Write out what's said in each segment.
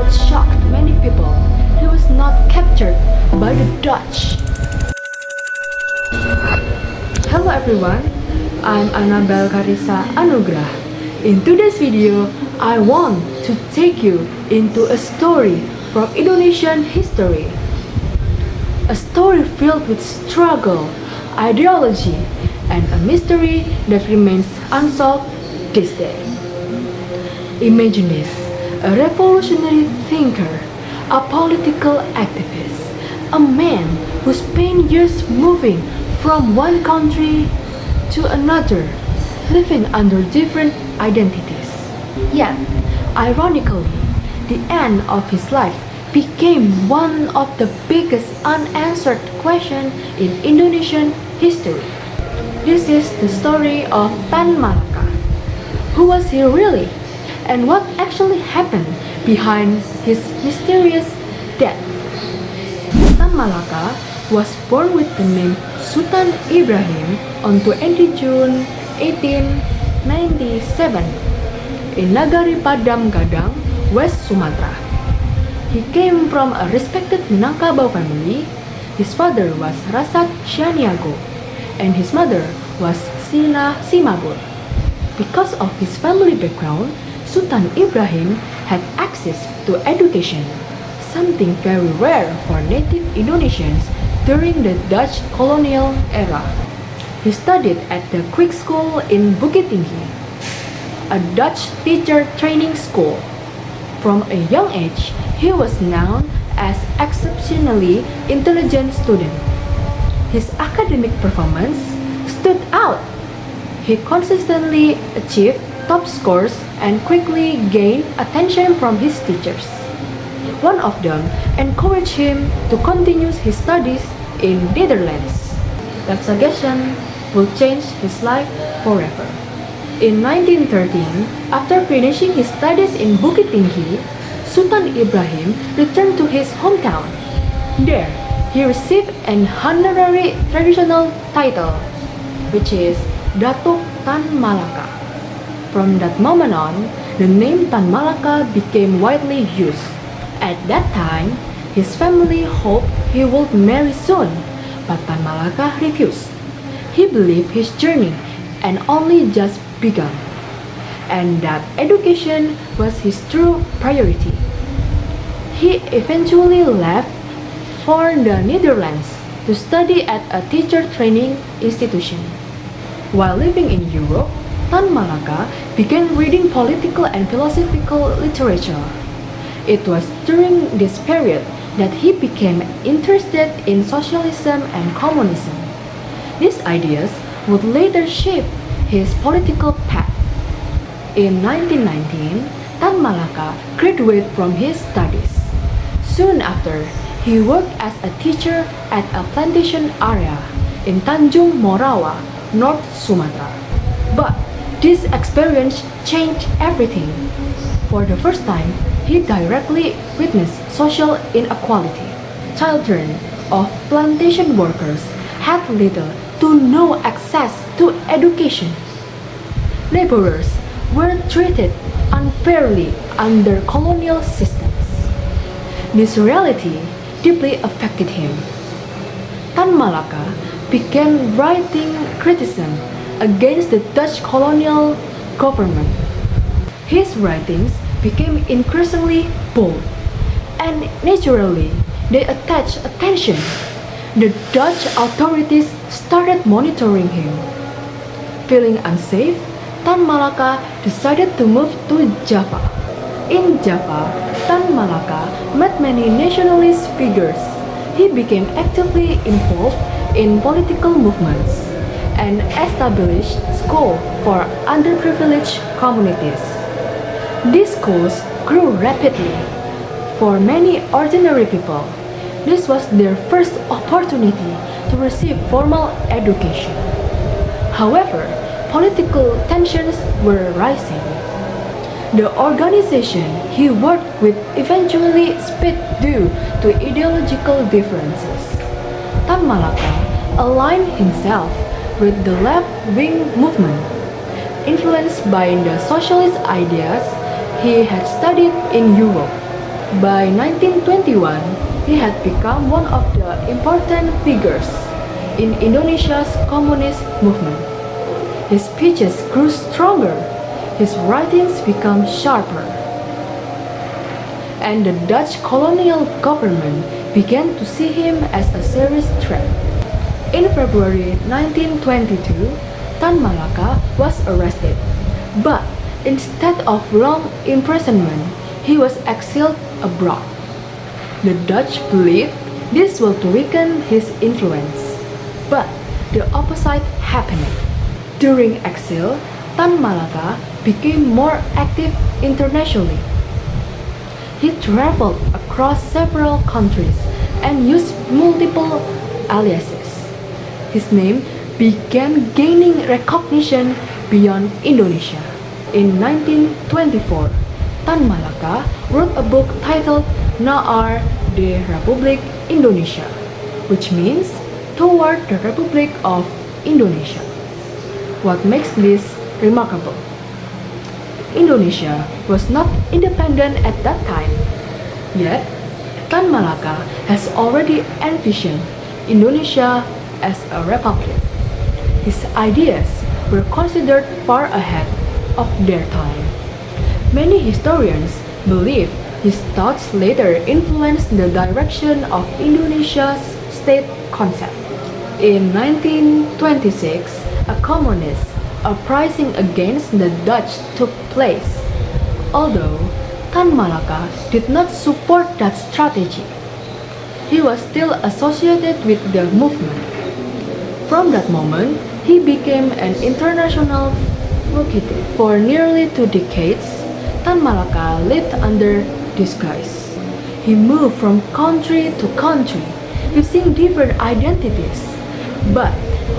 what shocked many people. He was not captured by the Dutch. Hello everyone, I'm Annabel Karissa Anugrah. In today's video, I want to take you into a story from Indonesian history. A story filled with struggle, ideology, and a mystery that remains unsolved this day. Imagine this, a revolutionary thinker, a political activist, a man who spent years moving from one country to another, living under different identities. Yet, ironically, the end of his life became one of the biggest unanswered questions in Indonesian history. This is the story of Tan Malaka. Who was he really? And what actually happened behind his mysterious death? Tan Malaka was born with the name Sultan Ibrahim on 20 June 1897 in Nagari Padang Gadang, West Sumatra. He came from a respected Minangkabau family. His father was Rasad Syaniago and his mother was Sina Simabur. Because of his family background, Sultan Ibrahim had access to education, something very rare for native Indonesians during the Dutch colonial era. He studied at the Creek School in Bukit Tinggi, a Dutch teacher training school. From a young age, he was known as exceptionally intelligent student. His academic performance stood out. He consistently achieved top scores and quickly gained attention from his teachers. One of them encouraged him to continue his studies in Netherlands. That suggestion will change his life forever. In 1913, after finishing his studies in Bukit Tinggi, Sultan Ibrahim returned to his hometown. There, he received an honorary traditional title, which is Datuk Tan Malaka. From that moment on, the name Tan Malaka became widely used. At that time, his family hoped he would marry soon, but Tan Malaka refused. He believed his journey and only just begun, and that education was his true priority. He eventually left for the Netherlands to study at a teacher training institution. While living in Europe, Tan Malaka began reading political and philosophical literature. It was during this period that he became interested in socialism and communism. These ideas would later shape his political path. In 1919, Tan Malaka graduated from his studies. Soon after, he worked as a teacher at a plantation area in Tanjung Morawa, North Sumatra. But this experience changed everything. For the first time, he directly witnessed social inequality. Children of plantation workers had little to no access to education. Laborers were treated unfairly under colonial systems. This reality deeply affected him. Tan Malaka began writing criticism against the Dutch colonial government. His writings became increasingly bold, and naturally, they attached attention. The Dutch authorities started monitoring him. Feeling unsafe, Tan Malaka decided to move to Java. In Java, Tan Malaka met many nationalist figures. He became actively involved in political movements and established schools for underprivileged communities. These schools grew rapidly. For many ordinary people, this was their first opportunity to receive formal education. However, political tensions were rising. The organization he worked with eventually split due to ideological differences. Tan Malaka aligned himself with the left-wing movement. Influenced by the socialist ideas he had studied in Europe, By 1921, he had become one of the important figures in Indonesia's communist movement. His speeches grew stronger, his writings became sharper, and the Dutch colonial government began to see him as a serious threat. In February 1922, Tan Malaka was arrested, but instead of long imprisonment, he was exiled abroad. The Dutch believed this would weaken his influence, but the opposite happened. During exile, Tan Malaka became more active internationally. He traveled across several countries and used multiple aliases. His name began gaining recognition beyond Indonesia. In 1924, Tan Malaka wrote a book titled Naar de Republiek Indonesia, which means Toward the Republic of Indonesia. What makes this remarkable? Indonesia was not independent at that time, yet Tan Malaka has already envisioned Indonesia as a republic. His ideas were considered far ahead of their time. Many historians believe his thoughts later influenced the direction of Indonesia's state concept. In 1926, a communist uprising against the Dutch took place. Although Tan Malaka did not support that strategy, he was still associated with the movement. From that moment, he became an international fugitive. For nearly 2 decades, Tan Malaka lived under disguise. He moved from country to country, using different identities. But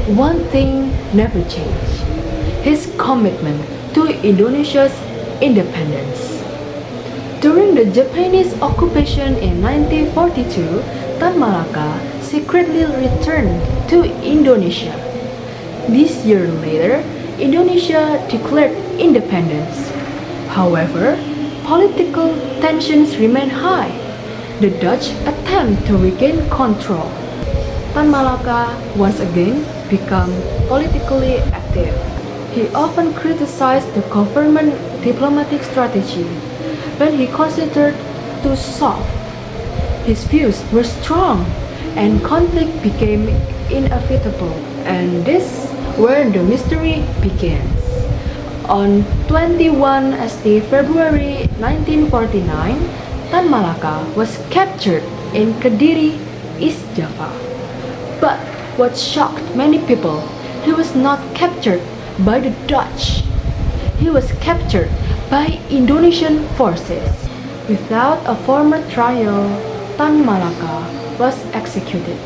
one thing never changed: his commitment to Indonesia's independence. During the Japanese occupation in 1942, Tan Malaka secretly returned to Indonesia. This year later, Indonesia declared independence. However, political tensions remain high. The Dutch attempt to regain control. Tan Malaka once again became politically active. He often criticized the government diplomatic strategy when he considered too soft. His views were strong and conflict became inevitable, and this where the mystery begins. On 21 February 1949, Tan Malaka was captured in Kediri, East Java. But what shocked many people, he was not captured by the Dutch. He was captured by Indonesian forces. Without a formal trial, Tan Malaka was executed.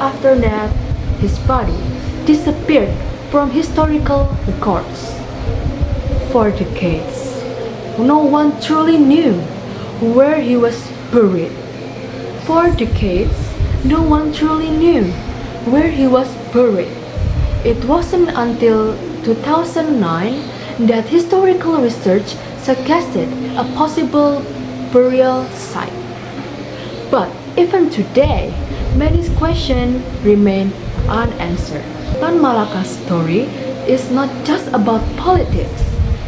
After that, his body disappeared from historical records. For decades, no one truly knew where he was buried. For decades, no one truly knew where he was buried. It wasn't until 2009 that historical research suggested a possible burial site. But even today, many questions remain unanswered. Tan Malaka's story is not just about politics,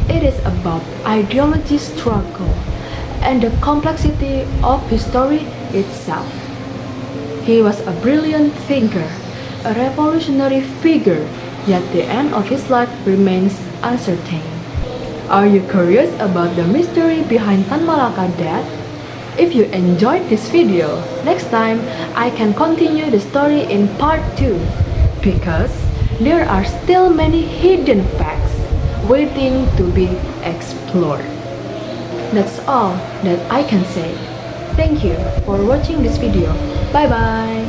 it is about ideology struggle and the complexity of history itself. He was a brilliant thinker, a revolutionary figure, yet the end of his life remains uncertain. Are you curious about the mystery behind Tan Malaka's death? If you enjoyed this video, next time I can continue the story in part 2 because there are still many hidden facts waiting to be explored. That's all that I can say. Thank you for watching this video. Bye bye.